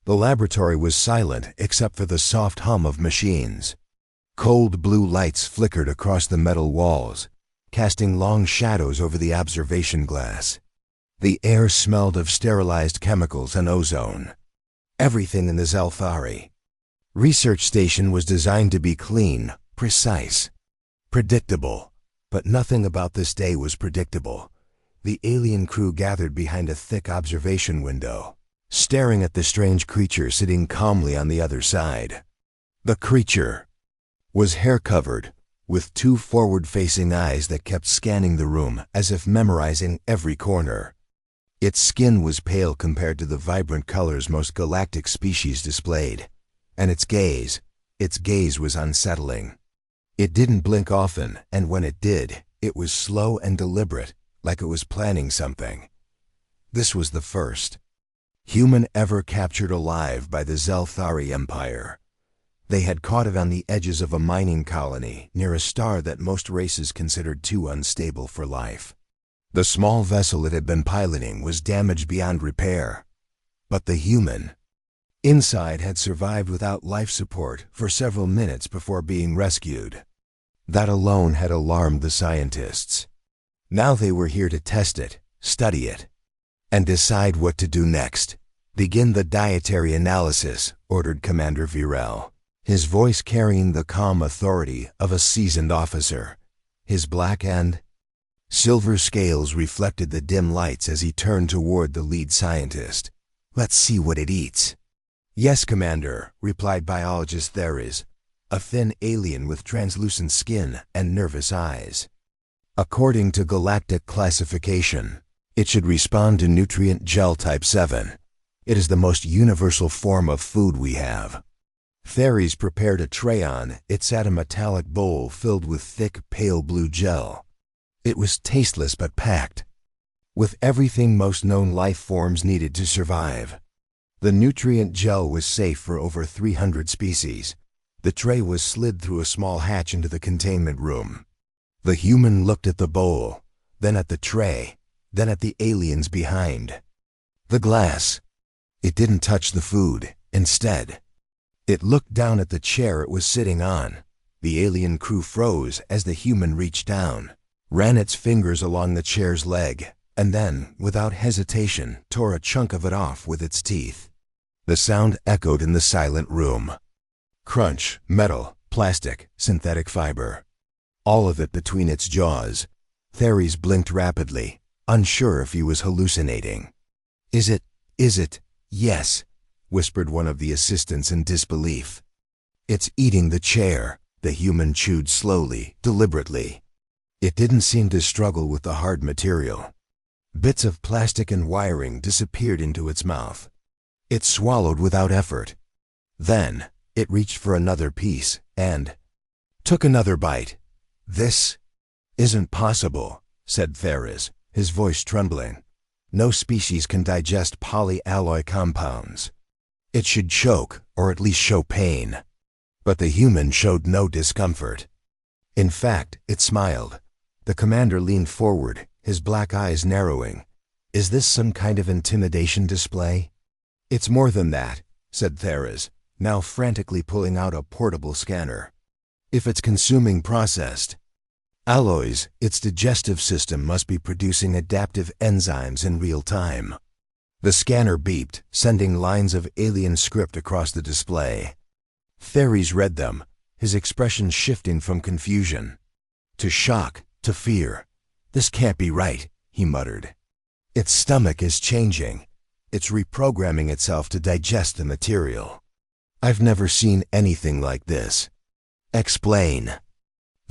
The laboratory was silent except for the soft hum of machines. Cold blue lights flickered across the metal walls, casting long shadows over the observation glass. The air smelled of sterilized chemicals and ozone. Everything in the Zelthari research station was designed to be clean, precise, predictable. But nothing about this day was predictable. The alien crew gathered behind a thick observation window, staring at the strange creature sitting calmly on the other side. The creature was hair-covered, with two forward-facing eyes that kept scanning the room as if memorizing every corner. Its skin was pale compared to the vibrant colors most galactic species displayed, and its gaze was unsettling. It didn't blink often, and when it did, it was slow and deliberate, like it was planning something. This was the first human ever captured alive by the Zelthari Empire. They had caught it on the edges of a mining colony near a star that most races considered too unstable for life. The small vessel it had been piloting was damaged beyond repair, but the human inside had survived without life support for several minutes before being rescued. That alone had alarmed the scientists. Now they were here to test it, study it, and decide what to do next. "Begin the dietary analysis," ordered Commander Virel, his voice carrying the calm authority of a seasoned officer. His black and silver scales reflected the dim lights as he turned toward the lead scientist. "Let's see what it eats." "Yes, Commander," replied biologist Theris, a thin alien with translucent skin and nervous eyes. "According to galactic classification, it should respond to nutrient gel type 7. It is the most universal form of food we have." Theris prepared a tray. On it sat a metallic bowl filled with thick, pale blue gel. It was tasteless but packed with everything most known life forms needed to survive. The nutrient gel was safe for over 300 species. The tray was slid through a small hatch into the containment room. The human looked at the bowl, then at the tray, then at the aliens behind. The glass. It didn't touch the food. Instead, it looked down at the chair it was sitting on. The alien crew froze as the human reached down, ran its fingers along the chair's leg, and then, without hesitation, tore a chunk of it off with its teeth. The sound echoed in the silent room. Crunch, metal, plastic, synthetic fiber. All of it between its jaws. Theris blinked rapidly, unsure if he was hallucinating. Is it? Yes, whispered one of the assistants in disbelief. "It's eating the chair," the human chewed slowly, deliberately. It didn't seem to struggle with the hard material. Bits of plastic and wiring disappeared into its mouth. It swallowed without effort. Then, it reached for another piece and took another bite. "This isn't possible," said Theris, his voice trembling. "No species can digest polyalloy compounds. It should choke, or at least show pain." But the human showed no discomfort. In fact, it smiled. The commander leaned forward, his black eyes narrowing. "Is this some kind of intimidation display?" "It's more than that," said Theris, now frantically pulling out a portable scanner. "If it's consuming processed alloys, its digestive system must be producing adaptive enzymes in real time." The scanner beeped, sending lines of alien script across the display. Theris read them, his expression shifting from confusion to shock to fear. "This can't be right," he muttered. "Its stomach is changing. It's reprogramming itself to digest the material. I've never seen anything like this." "Explain,"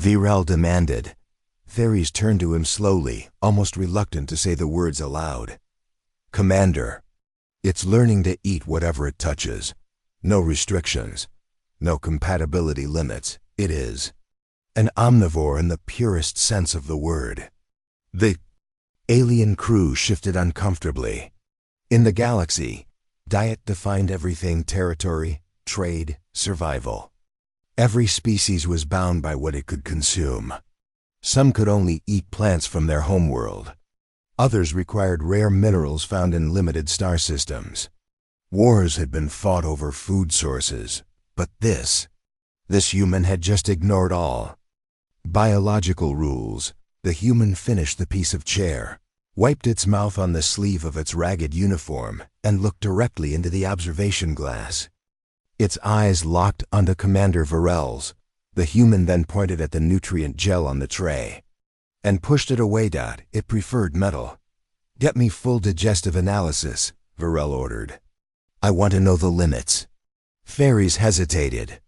Virel demanded. Theris turned to him slowly, almost reluctant to say the words aloud. "Commander, it's learning to eat whatever it touches. No restrictions, no compatibility limits. It is an omnivore in the purest sense of the word." The alien crew shifted uncomfortably. In the galaxy, diet defined everything: territory, trade, survival. Every species was bound by what it could consume. Some could only eat plants from their homeworld. Others required rare minerals found in limited star systems. Wars had been fought over food sources, but this human had just ignored all. Biological rules. The human finished the piece of chair, wiped its mouth on the sleeve of its ragged uniform, and looked directly into the observation glass. Its eyes locked onto Commander Varel's. The human then pointed at the nutrient gel on the tray and pushed it away. It preferred metal. "Get me full digestive analysis," Varel ordered. "I want to know the limits." Fairies hesitated.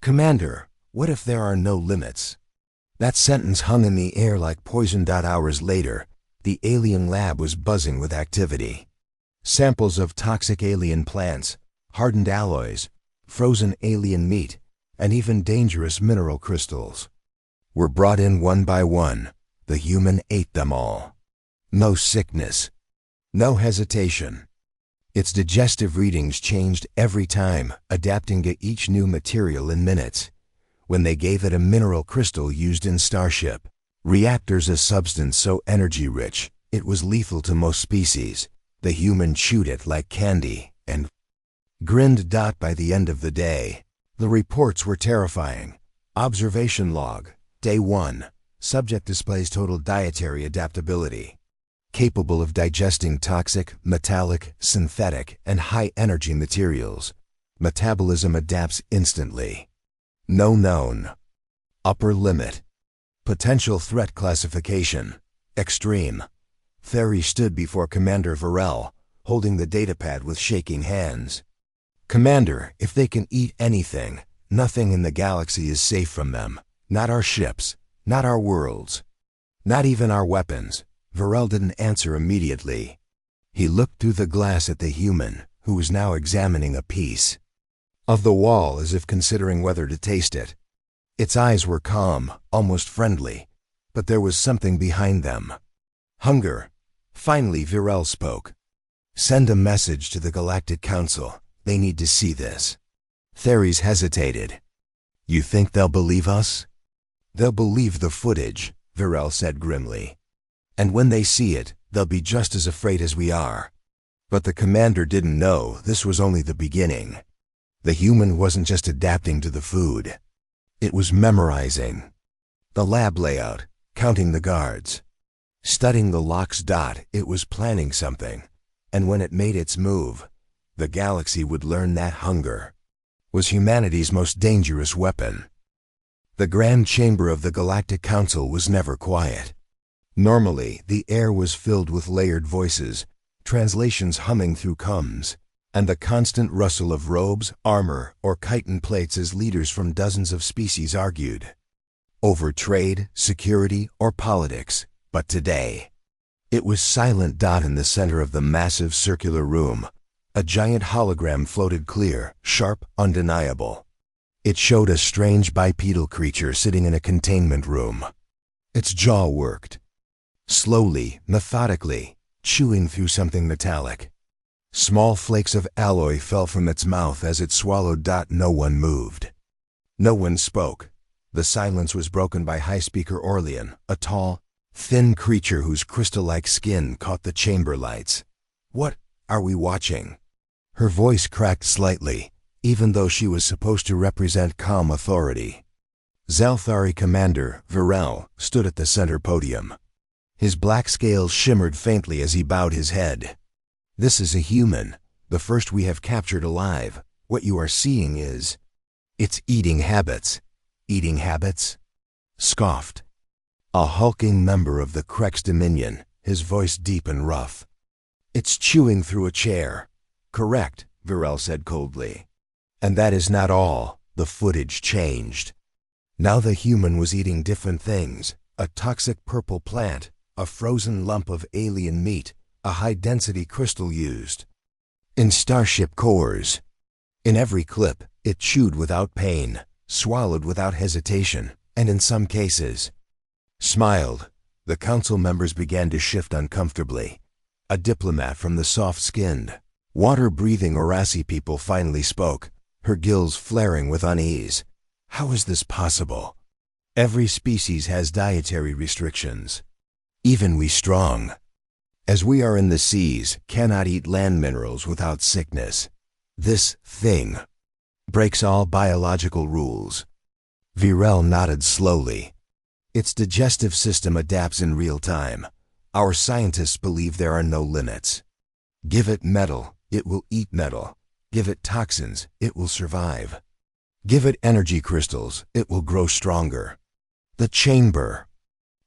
"Commander, what if there are no limits?" That sentence hung in the air like poison. Hours later, the alien lab was buzzing with activity. Samples of toxic alien plants, hardened alloys, frozen alien meat, and even dangerous mineral crystals were brought in one by one. The human ate them all. No sickness, no hesitation. Its digestive readings changed every time, adapting to each new material in minutes. When they gave it a mineral crystal used in Starship reactors, a substance so energy-rich it was lethal to most species, the human chewed it like candy and grinned. By the end of the day, the reports were terrifying. Observation log, Day 1. Subject displays total dietary adaptability. Capable of digesting toxic, metallic, synthetic, and high-energy materials. Metabolism adapts instantly. No known upper limit. Potential threat classification, extreme. Theory stood before Commander Varel, holding the datapad with shaking hands. "Commander, if they can eat anything, nothing in the galaxy is safe from them. Not our ships, not our worlds, not even our weapons." Varel didn't answer immediately. He looked through the glass at the human, who was now examining a piece of the wall as if considering whether to taste it. Its eyes were calm, almost friendly, but there was something behind them. Hunger. Finally, Varel spoke. "Send a message to the Galactic Council. They need to see this." Theres hesitated. "You think they'll believe us?" "They'll believe the footage," Varel said grimly. "And when they see it, they'll be just as afraid as we are." But the commander didn't know this was only the beginning. The human wasn't just adapting to the food. It was memorizing the lab layout, counting the guards, studying the locks. It was planning something, and when it made its move, the galaxy would learn that hunger was humanity's most dangerous weapon. The grand chamber of the Galactic Council was never quiet. Normally, the air was filled with layered voices, translations humming through coms, and the constant rustle of robes, armor, or chitin plates as leaders from dozens of species argued over trade, security, or politics. But today, it was silent. In the center of the massive circular room, a giant hologram floated clear, sharp, undeniable. It showed a strange bipedal creature sitting in a containment room. Its jaw worked, slowly, methodically, chewing through something metallic. Small flakes of alloy fell from its mouth as it swallowed. No one moved. No one spoke. The silence was broken by High Speaker Orlean, a tall, thin creature whose crystal-like skin caught the chamber lights. "What are we watching?" Her voice cracked slightly, even though she was supposed to represent calm authority. Zalthari Commander Varel stood at the center podium. His black scales shimmered faintly as he bowed his head. "This is a human, the first we have captured alive. What you are seeing is its eating habits." "Eating habits?" scoffed a hulking member of the Krex Dominion, his voice deep and rough. "It's chewing through a chair." "Correct," Varel said coldly. And that is not all. The footage changed. Now the human was eating different things: a toxic purple plant, a frozen lump of alien meat, a high-density crystal used in Starship cores. In every clip, it chewed without pain, swallowed without hesitation, and in some cases, smiled. The council members began to shift uncomfortably. A diplomat from the soft-skinned, water-breathing Orasi people finally spoke, her gills flaring with unease. "How is this possible? Every species has dietary restrictions. Even we strong, as we are in the seas, cannot eat land minerals without sickness." This thing breaks all biological rules. Virel nodded slowly. Its digestive system adapts in real time. Our scientists believe there are no limits. Give it metal, it will eat metal. Give it toxins, it will survive. Give it energy crystals, it will grow stronger. The chamber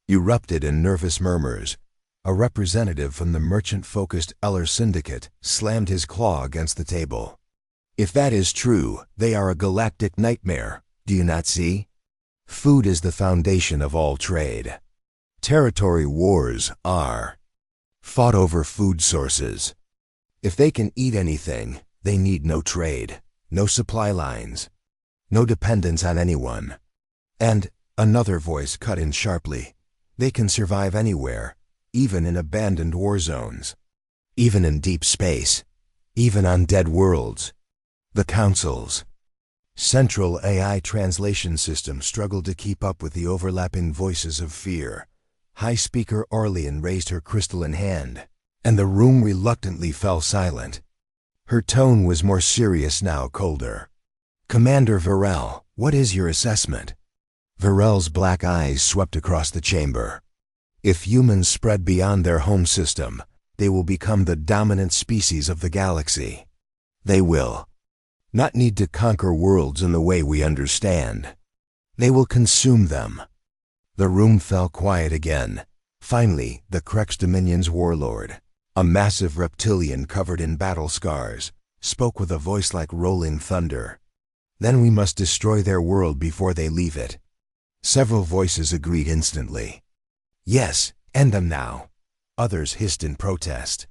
erupted in nervous murmurs. A representative from the merchant-focused Eller Syndicate slammed his claw against the table. If that is true, they are a galactic nightmare, do you not see? Food is the foundation of all trade. Territory wars are fought over food sources. If they can eat anything, they need no trade, no supply lines, no dependence on anyone. And, another voice cut in sharply, they can survive anywhere, even in abandoned war zones, even in deep space, even on dead worlds. The Council's central AI translation system struggled to keep up with the overlapping voices of fear. High Speaker Orlean raised her crystalline hand, and the room reluctantly fell silent. Her tone was more serious now, colder. Commander Virel, what is your assessment? Virel's black eyes swept across the chamber. If humans spread beyond their home system, they will become the dominant species of the galaxy. They will not need to conquer worlds in the way we understand. They will consume them. The room fell quiet again. Finally, the Krex Dominion's warlord, a massive reptilian covered in battle scars, spoke with a voice like rolling thunder. Then we must destroy their world before they leave it. Several voices agreed instantly. Yes, end them now. Others hissed in protest.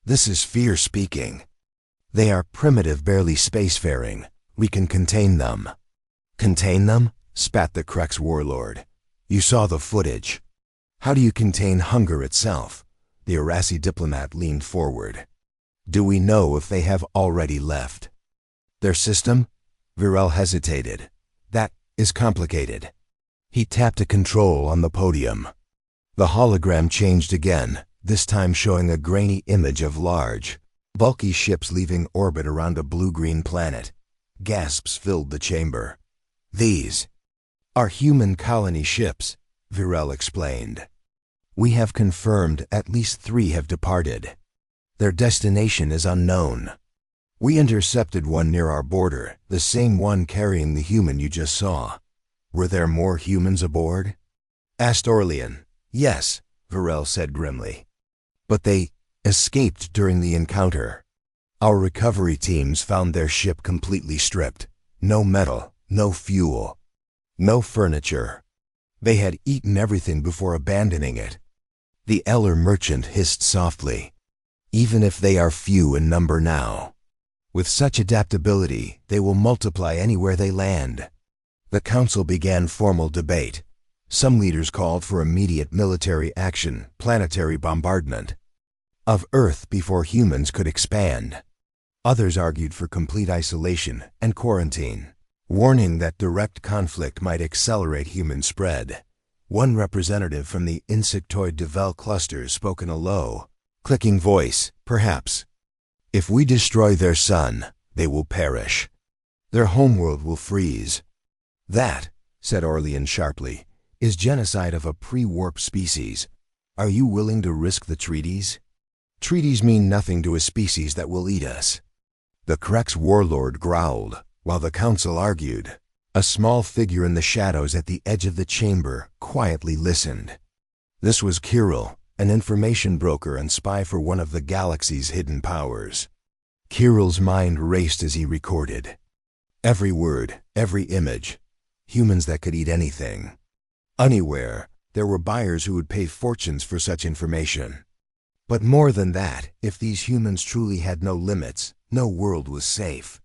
This is fear speaking. They are primitive, barely spacefaring. We can contain them. Contain them? Spat the Krex warlord. You saw the footage. How do you contain hunger itself? The Arasi diplomat leaned forward. Do we know if they have already left? Their system? Virel hesitated. That is complicated. He tapped a control on the podium. The hologram changed again, this time showing a grainy image of large, bulky ships leaving orbit around a blue-green planet. Gasps filled the chamber. These are human colony ships, Virel explained. We have confirmed at least 3 have departed. Their destination is unknown. We intercepted one near our border, the same one carrying the human you just saw. Were there more humans aboard? Asked Orlean. Yes, Virel said grimly. But they escaped during the encounter. Our recovery teams found their ship completely stripped. No metal, no fuel, no furniture. They had eaten everything before abandoning it. The Eller merchant hissed softly. Even if they are few in number now, with such adaptability, they will multiply anywhere they land. The council began formal debate. Some leaders called for immediate military action, planetary bombardment of Earth before humans could expand. Others argued for complete isolation and quarantine, warning that direct conflict might accelerate human spread. One representative from the insectoid Devel cluster spoke in a low, clicking voice. Perhaps, if we destroy their sun, they will perish. Their homeworld will freeze. That, said Orlean sharply, is genocide of a pre-warp species. Are you willing to risk the treaties? Treaties mean nothing to a species that will eat us. The Krex warlord growled, while the council argued. A small figure in the shadows at the edge of the chamber quietly listened. This was Kirill, an information broker and spy for one of the galaxy's hidden powers. Kirill's mind raced as he recorded. Every word, every image. Humans that could eat anything. Anywhere, there were buyers who would pay fortunes for such information. But more than that, if these humans truly had no limits, no world was safe.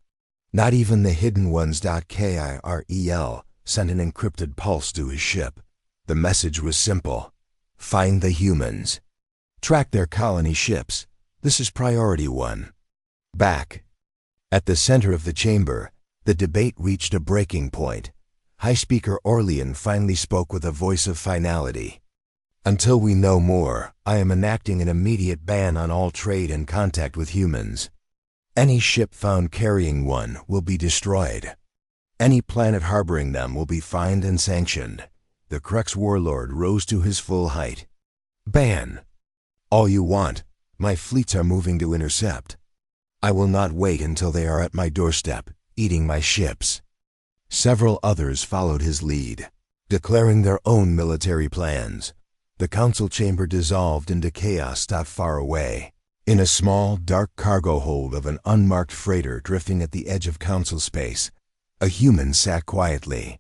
Not even the hidden ones. Kirel sent an encrypted pulse to his ship. The message was simple. Find the humans. Track their colony ships. This is priority 1. Back. At the center of the chamber, the debate reached a breaking point. High Speaker Orlean finally spoke with a voice of finality. Until we know more, I am enacting an immediate ban on all trade and contact with humans. Any ship found carrying one will be destroyed. Any planet harboring them will be fined and sanctioned. The Crux warlord rose to his full height. Ban. All you want. My fleets are moving to intercept. I will not wait until they are at my doorstep, eating my ships. Several others followed his lead, declaring their own military plans. The council chamber dissolved into chaos not far away. In a small, dark cargo hold of an unmarked freighter drifting at the edge of council space, a human sat quietly.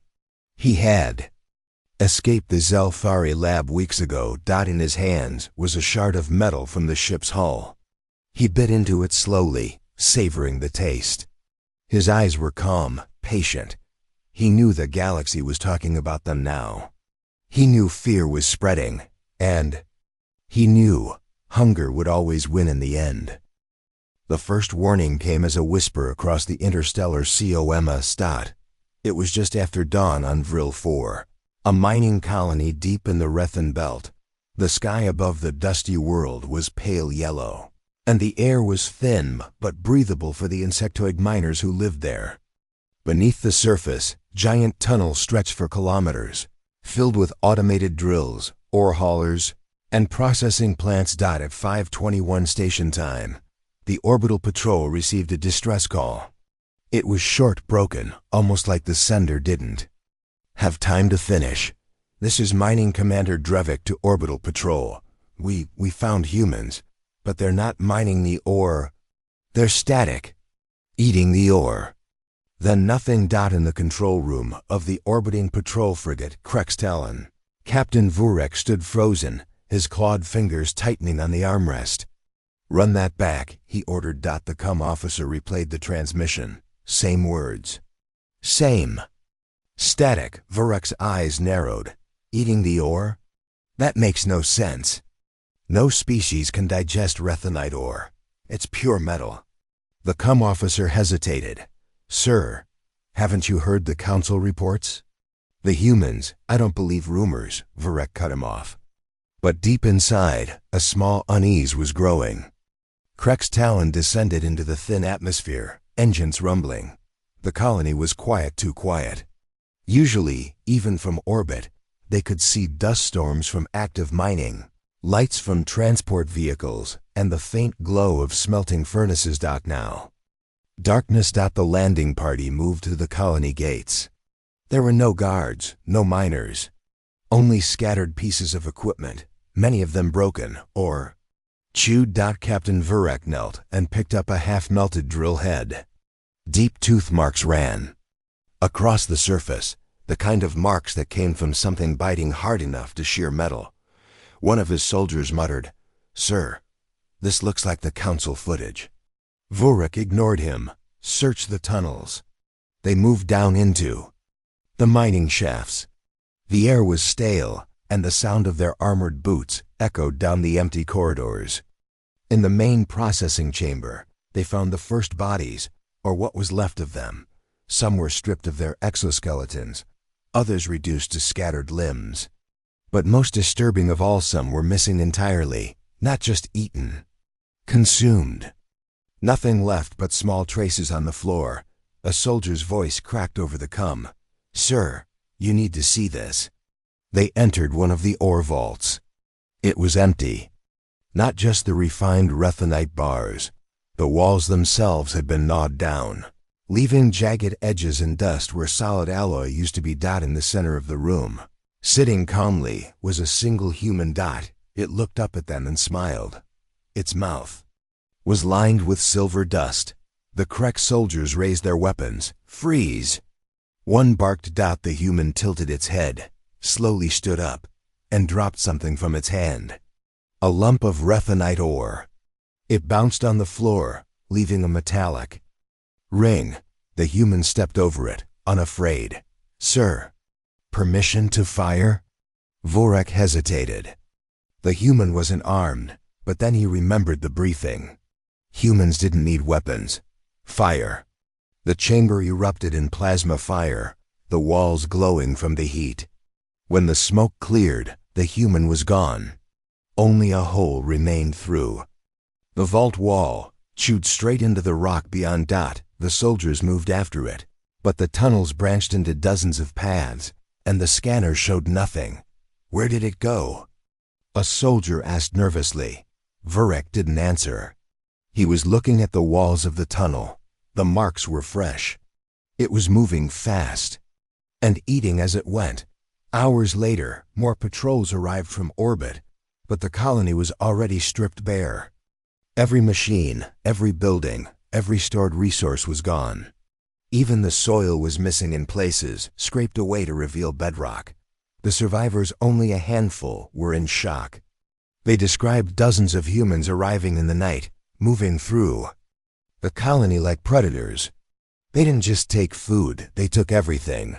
He had escaped the Zelfari lab weeks ago. In his hands was a shard of metal from the ship's hull. He bit into it slowly, savoring the taste. His eyes were calm, patient. He knew the galaxy was talking about them now. He knew fear was spreading, and he knew hunger would always win in the end. The first warning came as a whisper across the interstellar Coma Stat. It was just after dawn on Vril 4, a mining colony deep in the Rethan Belt. The sky above the dusty world was pale yellow, and the air was thin but breathable for the insectoid miners who lived there. Beneath the surface, giant tunnels stretched for kilometers, filled with automated drills, ore haulers, and processing plants. At 5:21 station time, the orbital patrol received a distress call. It was short, broken, almost like the sender didn't have time to finish. This is Mining Commander Drevik to Orbital Patrol. We found humans, but they're not mining the ore. They're static, eating the ore. Then nothing. In the control room of the orbiting patrol frigate Krextalon, Captain Vurek stood frozen, his clawed fingers tightening on the armrest. Run that back, he ordered. The comm officer replayed the transmission. Same words. Same. Static. Vurek's eyes narrowed. Eating the ore? That makes no sense. No species can digest rethanite ore. It's pure metal. The comm officer hesitated. Sir, haven't you heard the council reports? The humans, I don't believe rumors, Vurek cut him off. But deep inside, a small unease was growing. Krextalon descended into the thin atmosphere, engines rumbling. The colony was quiet, too quiet. Usually, even from orbit, they could see dust storms from active mining, lights from transport vehicles, and the faint glow of smelting furnaces. Now, darkness. The landing party moved to the colony gates. There were no guards, no miners, only scattered pieces of equipment, many of them broken or chewed. Captain Vurek knelt and picked up a half-melted drill head. Deep tooth marks ran across the surface, the kind of marks that came from something biting hard enough to shear metal. One of his soldiers muttered, "Sir, this looks like the council footage." Vurek ignored him. Searched the tunnels. They moved down into the mining shafts. The air was stale, and the sound of their armored boots echoed down the empty corridors. In the main processing chamber, they found the first bodies, or what was left of them. Some were stripped of their exoskeletons, others reduced to scattered limbs. But most disturbing of all, some were missing entirely, not just eaten, consumed. Nothing left but small traces on the floor. A soldier's voice cracked over the comm. "Sir, you need to see this." They entered one of the ore vaults. It was empty. Not just the refined rethanite bars. The walls themselves had been gnawed down, leaving jagged edges and dust where solid alloy used to be. In the center of the room, sitting calmly, was a single human. It looked up at them and smiled. Its mouth was lined with silver dust. The Krek soldiers raised their weapons. "Freeze!" One barked. The human tilted its head, slowly stood up, and dropped something from its hand. A lump of rethanite ore. It bounced on the floor, leaving a metallic ring. The human stepped over it, unafraid. "Sir, permission to fire?" Vurek hesitated. The human wasn't armed, but then he remembered the briefing. Humans didn't need weapons. Fire. The chamber erupted in plasma fire, the walls glowing from the heat. When the smoke cleared, the human was gone. Only a hole remained through the vault wall, chewed straight into the rock beyond. The soldiers moved after it, but the tunnels branched into dozens of paths, and the scanner showed nothing. Where did it go? A soldier asked nervously. Vurek didn't answer. He was looking at the walls of the tunnel. The marks were fresh. It was moving fast and eating as it went. Hours later, more patrols arrived from orbit, but the colony was already stripped bare. Every machine, every building, every stored resource was gone. Even the soil was missing in places, scraped away to reveal bedrock. The survivors, only a handful, were in shock. They described dozens of humans arriving in the night, moving through the colony like predators. They didn't just take food, they took everything.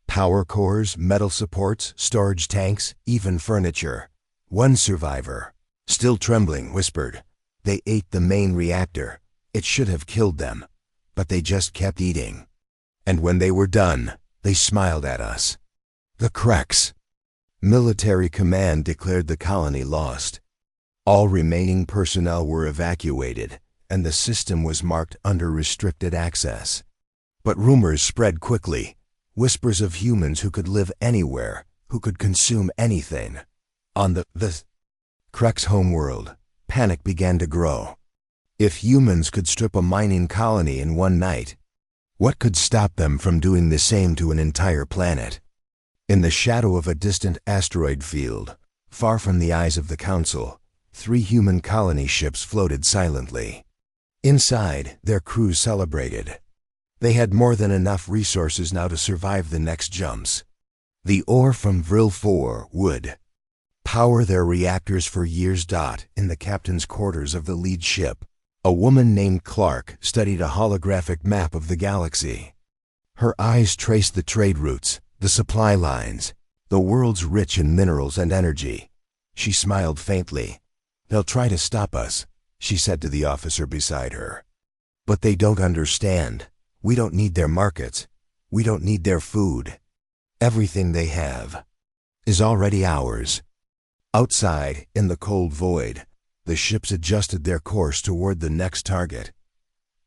Power cores, metal supports, storage tanks, even furniture. One survivor, still trembling, whispered, "They ate the main reactor. It should have killed them, but they just kept eating. And when they were done, they smiled at us." The Kreks. Military command declared the colony lost. All remaining personnel were evacuated, and the system was marked under restricted access. But rumors spread quickly. Whispers of humans who could live anywhere, who could consume anything. On the Krek's homeworld, panic began to grow. If humans could strip a mining colony in one night, what could stop them from doing the same to an entire planet? In the shadow of a distant asteroid field, far from the eyes of the Council, 3 human colony ships floated silently. Inside, their crews celebrated. They had more than enough resources now to survive the next jumps. The ore from Vril 4 would power their reactors for years. In the captain's quarters of the lead ship, a woman named Clark studied a holographic map of the galaxy. Her eyes traced the trade routes, the supply lines, the world's rich in minerals and energy. She smiled faintly. "They'll try to stop us," she said to the officer beside her. "But they don't understand. We don't need their markets. We don't need their food. Everything they have is already ours." Outside, in the cold void, the ships adjusted their course toward the next target.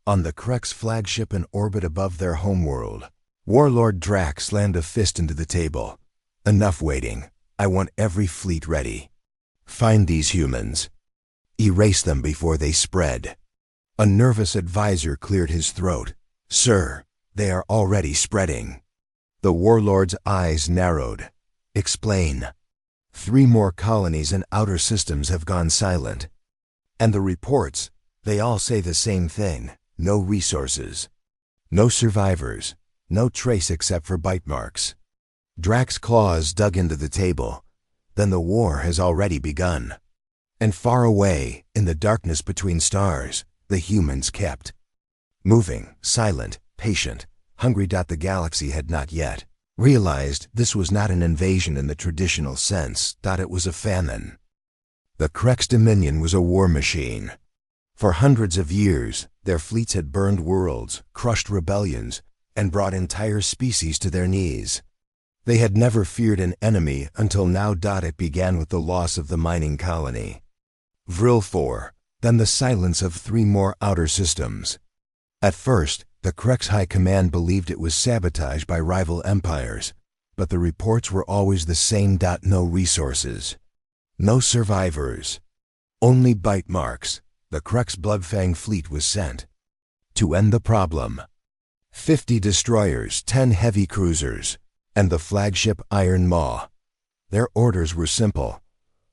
On the Krek's flagship in orbit above their homeworld, Warlord Drax slammed a fist into the table. "Enough waiting. I want every fleet ready. Find these humans. Erase them before they spread." A nervous advisor cleared his throat. "Sir, they are already spreading." The warlord's eyes narrowed. "Explain." 3 more colonies and outer systems have gone silent. And the reports, they all say the same thing. No resources. No survivors. No trace except for bite marks. Drax's claws dug into the table. Then the war has already begun. And far away, in the darkness between stars, the humans kept moving, silent, patient, hungry. The galaxy had not yet realized this was not an invasion in the traditional sense. It was a famine. The Krek's dominion was a war machine. For hundreds of years, their fleets had burned worlds, crushed rebellions, and brought entire species to their knees. They had never feared an enemy until now. It began with the loss of the mining colony, Vril 4, then the silence of 3 more outer systems. At first, the Krek's High Command believed it was sabotage by rival empires, but the reports were always the same. No resources. No survivors. Only bite marks. The Krek's Bloodfang fleet was sent to end the problem. 50 destroyers, 10 heavy cruisers, and the flagship Iron Maw. Their orders were simple.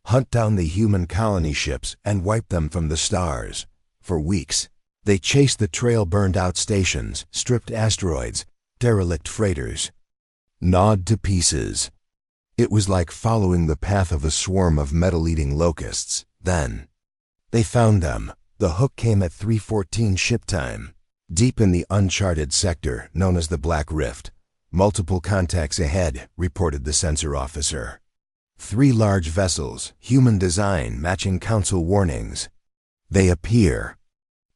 Hunt down the human colony ships and wipe them from the stars. For weeks, they chased the trail, burned out stations, stripped asteroids, derelict freighters, gnawed to pieces. It was like following the path of a swarm of metal-eating locusts. Then they found them. The hook came at 3:14 ship time. Deep in the uncharted sector known as the Black Rift. "Multiple contacts ahead," reported the sensor officer. 3 large vessels, human design, matching Council warnings. "They appear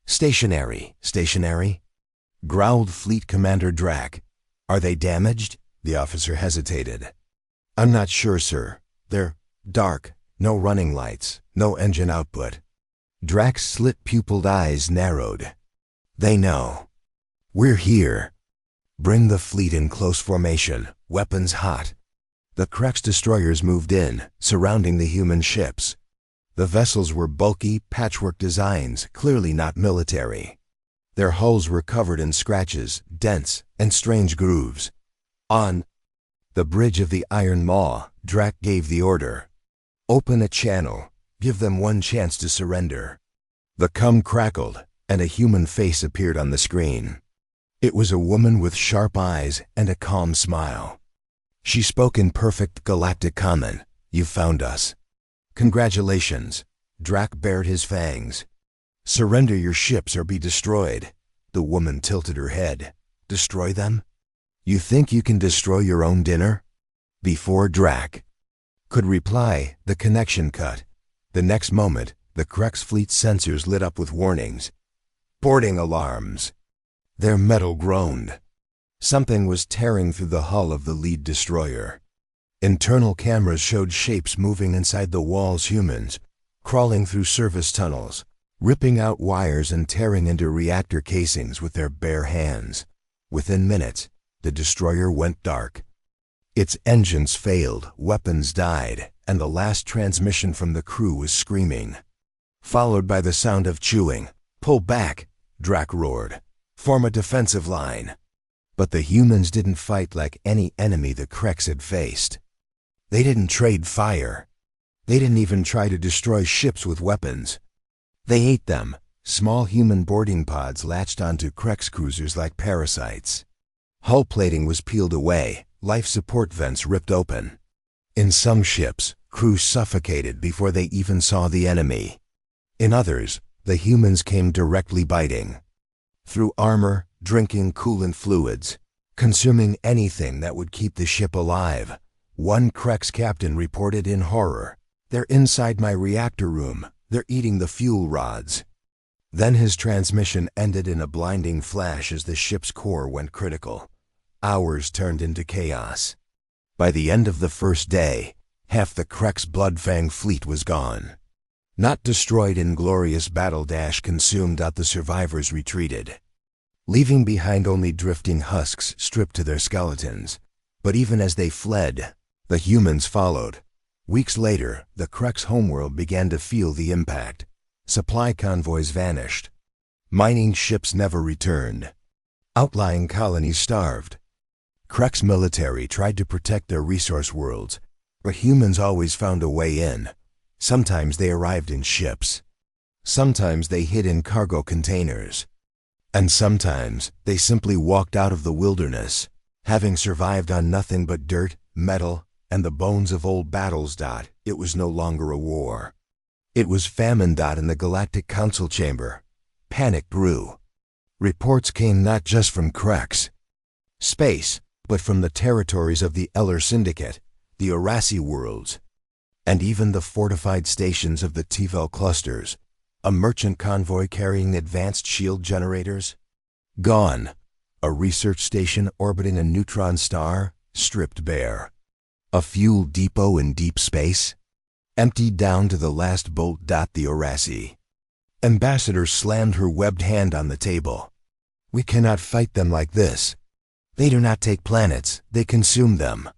stationary." "Stationary?" growled Fleet Commander Drac. "Are they damaged?" The officer hesitated. "I'm not sure, sir. They're dark, no running lights, no engine output. Drax's slit-pupiled eyes narrowed. They know. We're here. Bring the fleet in close formation, weapons hot. The Krex destroyers moved in, surrounding the human ships. The vessels were bulky, patchwork designs, clearly not military. Their hulls were covered in scratches, dents, and strange grooves. On the bridge of the Iron Maw, Drax gave the order. Open a channel. Give them one chance to surrender. The cum crackled, and a human face appeared on the screen. It was a woman with sharp eyes and a calm smile. She spoke in perfect galactic common. You found us. Congratulations. Drax bared his fangs. Surrender your ships or be destroyed. The woman tilted her head. Destroy them? You think you can destroy your own dinner? Before Drax could reply, the connection cut. The next moment, the Krex fleet sensors lit up with warnings. Boarding alarms. Their metal groaned. Something was tearing through the hull of the lead destroyer. Internal cameras showed shapes moving inside the walls, humans, crawling through service tunnels, ripping out wires and tearing into reactor casings with their bare hands. Within minutes, the destroyer went dark. Its engines failed, weapons died, and the last transmission from the crew was screaming. Followed by the sound of chewing. Pull back, Drax roared. Form a defensive line. But the humans didn't fight like any enemy the Krex had faced. They didn't trade fire. They didn't even try to destroy ships with weapons. They ate them. Small human boarding pods latched onto Krex cruisers like parasites. Hull plating was peeled away, life support vents ripped open. In some ships, crews suffocated before they even saw the enemy. In others, the humans came directly biting. Through armor, drinking coolant fluids, consuming anything that would keep the ship alive. One Krex captain reported in horror. They're inside my reactor room. They're eating the fuel rods. Then his transmission ended in a blinding flash as the ship's core went critical. Hours turned into chaos. By the end of the first day, half the Krex Bloodfang fleet was gone. Not destroyed in glorious battle dash consumed out, the survivors retreated, leaving behind only drifting husks stripped to their skeletons. But even as they fled, the humans followed. Weeks later, the Krex homeworld began to feel the impact. Supply convoys vanished. Mining ships never returned. Outlying colonies starved. Krex military tried to protect their resource worlds, but humans always found a way in. Sometimes they arrived in ships. Sometimes they hid in cargo containers. And sometimes they simply walked out of the wilderness, having survived on nothing but dirt, metal, and the bones of old battles. It was no longer a war. It was famine. In the Galactic Council chamber, panic grew. Reports came not just from Krex space, but from the territories of the Eller Syndicate, the Orasi worlds, and even the fortified stations of the Tivel clusters. A merchant convoy carrying advanced shield generators? Gone. A research station orbiting a neutron star? Stripped bare. A fuel depot in deep space? Emptied down to the last bolt. The Orasi ambassador slammed her webbed hand on the table. We cannot fight them like this. They do not take planets, they consume them.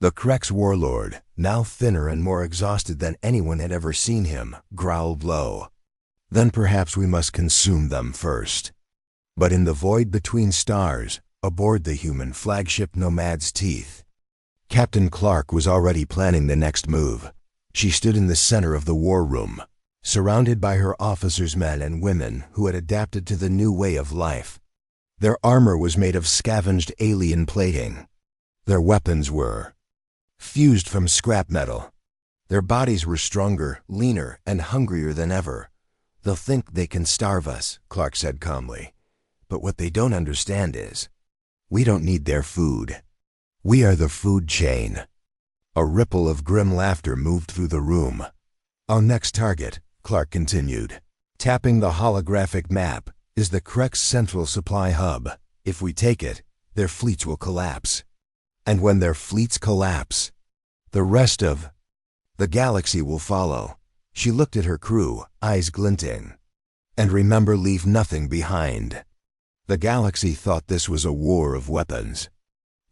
The Krex warlord, now thinner and more exhausted than anyone had ever seen him, growled low. Then perhaps we must consume them first. But in the void between stars, aboard the human flagship Nomad's Teeth, Captain Clark was already planning the next move. She stood in the center of the war room, surrounded by her officers, men and women who had adapted to the new way of life. Their armor was made of scavenged alien plating. Their weapons were fused from scrap metal. Their bodies were stronger, leaner, and hungrier than ever. They'll think they can starve us, Clark said calmly. But what they don't understand is, we don't need their food. We are the food chain. A ripple of grim laughter moved through the room. Our next target, Clark continued, tapping the holographic map, is the Krex Central Supply Hub. If we take it, their fleets will collapse. And when their fleets collapse, the rest of the galaxy will follow. She looked at her crew, eyes glinting. "And remember, leave nothing behind." The galaxy thought this was a war of weapons.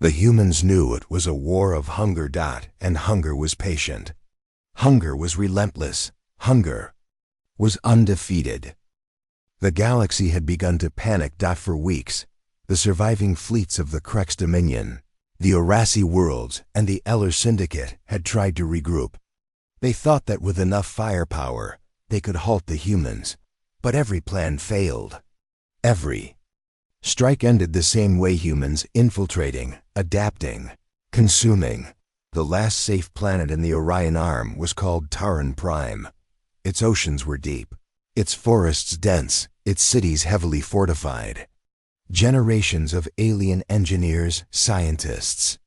The humans knew it was a war of hunger. And hunger was patient. Hunger was relentless. Hunger was undefeated. The galaxy had begun to panic. For weeks, the surviving fleets of the Krex Dominion, the Orasi worlds, and the Eller Syndicate had tried to regroup. They thought that with enough firepower, they could halt the humans, but every plan failed. Every strike ended the same way: humans infiltrating, adapting, consuming. The last safe planet in the Orion Arm was called Taran Prime. Its oceans were deep, its forests dense, its cities heavily fortified. Generations of alien engineers, scientists,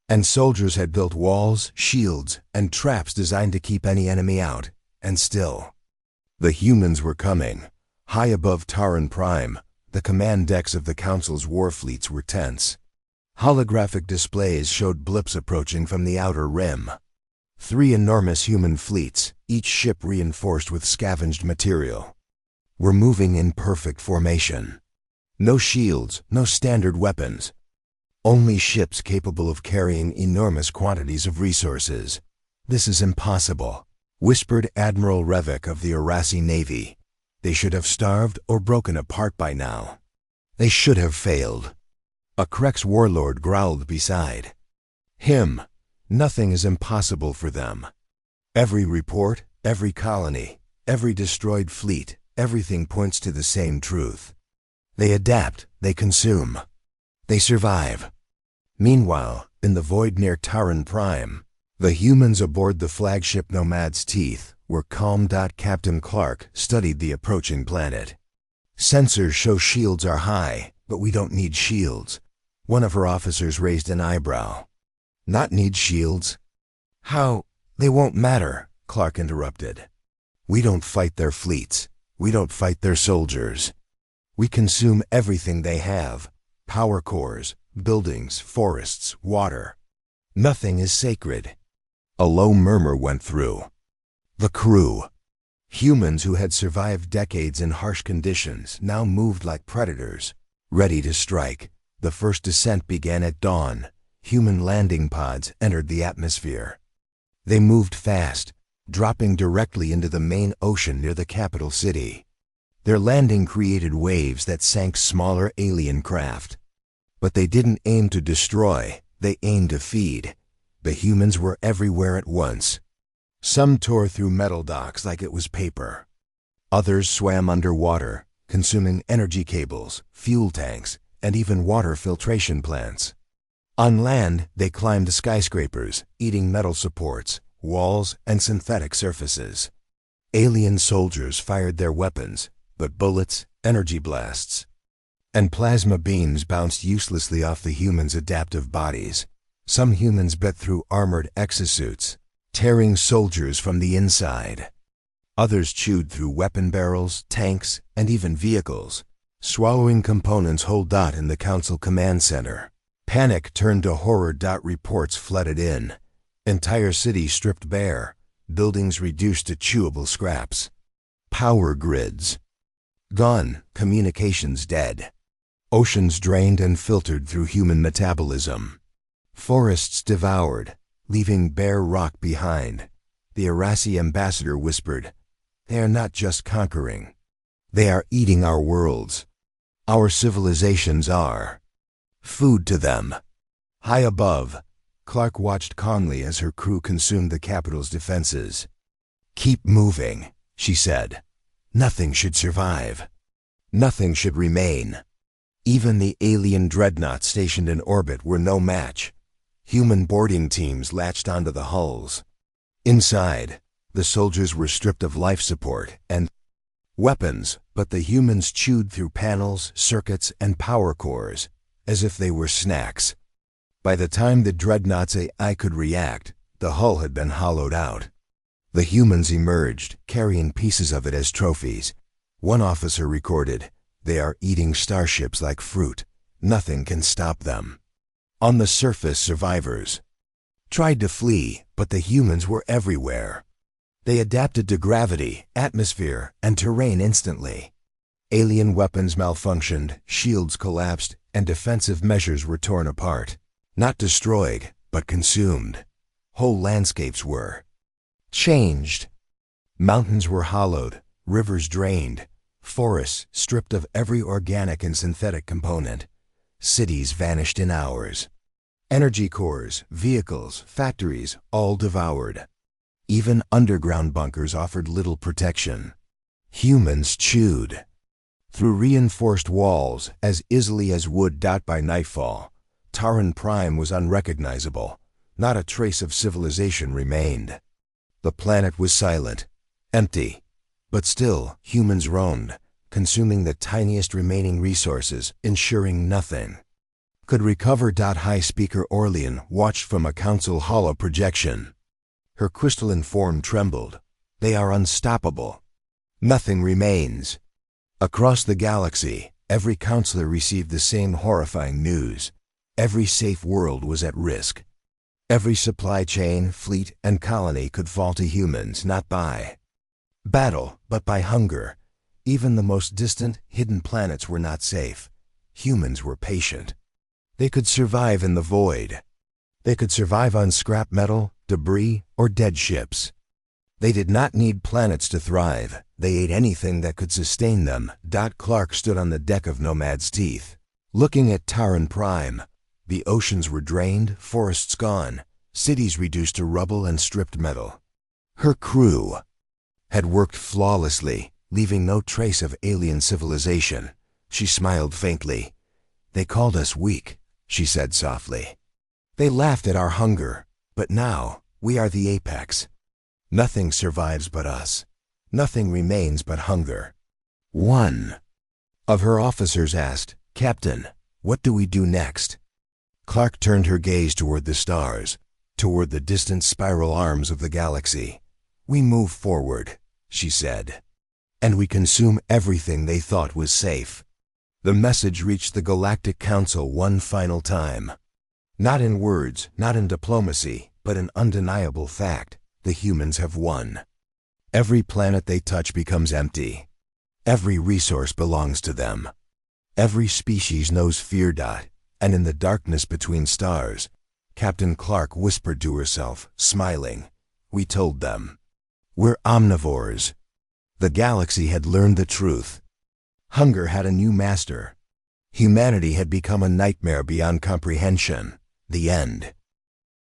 and soldiers had built walls, shields, and traps designed to keep any enemy out, and still, the humans were coming. High above Taran Prime, the command decks of the Council's war fleets were tense. Holographic displays showed blips approaching from the outer rim. 3 enormous human fleets, each ship reinforced with scavenged material, were moving in perfect formation. No shields, no standard weapons. Only ships capable of carrying enormous quantities of resources. "This is impossible," whispered Admiral Revik of the Orasi Navy. "They should have starved or broken apart by now. They should have failed." A Krex warlord growled beside him. "Nothing is impossible for them. Every report, every colony, every destroyed fleet, everything points to the same truth. They adapt, they consume, they survive." Meanwhile, in the void near Taran Prime, the humans aboard the flagship Nomad's Teeth were calm. Captain Clark studied the approaching planet. "Sensors show shields are high, but we don't need shields." One of her officers raised an eyebrow. "Not need shields? How? They won't matter," Clark interrupted. "We don't fight their fleets. We don't fight their soldiers. We consume everything they have: power cores, buildings, forests, water. Nothing is sacred." A low murmur went through the crew. Humans who had survived decades in harsh conditions now moved like predators, ready to strike. The first descent began at dawn. Human landing pods entered the atmosphere. They moved fast, dropping directly into the main ocean near the capital city. Their landing created waves that sank smaller alien craft. But they didn't aim to destroy, they aimed to feed. The humans were everywhere at once. Some tore through metal docks like it was paper. Others swam underwater, consuming energy cables, fuel tanks, and even water filtration plants. On land, they climbed skyscrapers, eating metal supports, walls, and synthetic surfaces. Alien soldiers fired their weapons, but bullets, energy blasts, and plasma beams bounced uselessly off the humans' adaptive bodies. Some humans bit through armored exosuits, tearing soldiers from the inside. Others chewed through weapon barrels, tanks, and even vehicles, swallowing components whole. In the Council Command Center, panic turned to horror. Reports flooded in. Entire cities stripped bare, buildings reduced to chewable scraps. Power grids gone, communications dead. Oceans drained and filtered through human metabolism. Forests devoured, leaving bare rock behind. The Orasi ambassador whispered, "They are not just conquering. They are eating our worlds. Our civilizations are food to them." High above, Clark watched calmly as her crew consumed the capital's defenses. "Keep moving," she said. "Nothing should survive. Nothing should remain." Even the alien dreadnoughts stationed in orbit were no match. Human boarding teams latched onto the hulls. Inside, the soldiers were stripped of life support and weapons, but the humans chewed through panels, circuits, and power cores as if they were snacks. By the time the dreadnought's AI could react, the hull had been hollowed out. The humans emerged, carrying pieces of it as trophies. One officer recorded, "They are eating starships like fruit. Nothing can stop them." On the surface, survivors tried to flee, but the humans were everywhere. They adapted to gravity, atmosphere, and terrain instantly. Alien weapons malfunctioned, shields collapsed, and defensive measures were torn apart. Not destroyed, but consumed. Whole landscapes were changed. Mountains were hollowed, rivers drained, forests stripped of every organic and synthetic component. Cities vanished in hours. Energy cores, vehicles, factories, all devoured. Even underground bunkers offered little protection. Humans chewed through reinforced walls as easily as wood by nightfall. Taran Prime was unrecognizable. Not a trace of civilization remained. The planet was silent, empty. But still, humans roamed, consuming the tiniest remaining resources, ensuring nothing could recover. High Speaker Orlean watched from a council holo projection. Her crystalline form trembled. They are unstoppable. Nothing remains. Across the galaxy, every counselor received the same horrifying news. Every safe world was at risk. Every supply chain, fleet, and colony could fall to humans not by battle, but by hunger. Even the most distant, hidden planets were not safe. Humans were patient. They could survive in the void. They could survive on scrap metal, debris, or dead ships. They did not need planets to thrive. They ate anything that could sustain them. Clark stood on the deck of Nomad's Teeth, looking at Taran Prime. The oceans were drained, forests gone, cities reduced to rubble and stripped metal. Her crew had worked flawlessly, leaving no trace of alien civilization. She smiled faintly. "They called us weak," she said softly. "They laughed at our hunger, but now we are the apex. Nothing survives but us. Nothing remains but hunger." One of her officers asked, "Captain, what do we do next?" Clark turned her gaze toward the stars, toward the distant spiral arms of the galaxy. "We move forward," she said, "and we consume everything they thought was safe." The message reached the Galactic Council one final time. Not in words, not in diplomacy, but an undeniable fact. The humans have won. Every planet they touch becomes empty. Every resource belongs to them. Every species knows fear. And in the darkness between stars, Captain Clark whispered to herself, smiling, "We told them. We're omnivores." The galaxy had learned the truth. Hunger had a new master. Humanity had become a nightmare beyond comprehension. The end.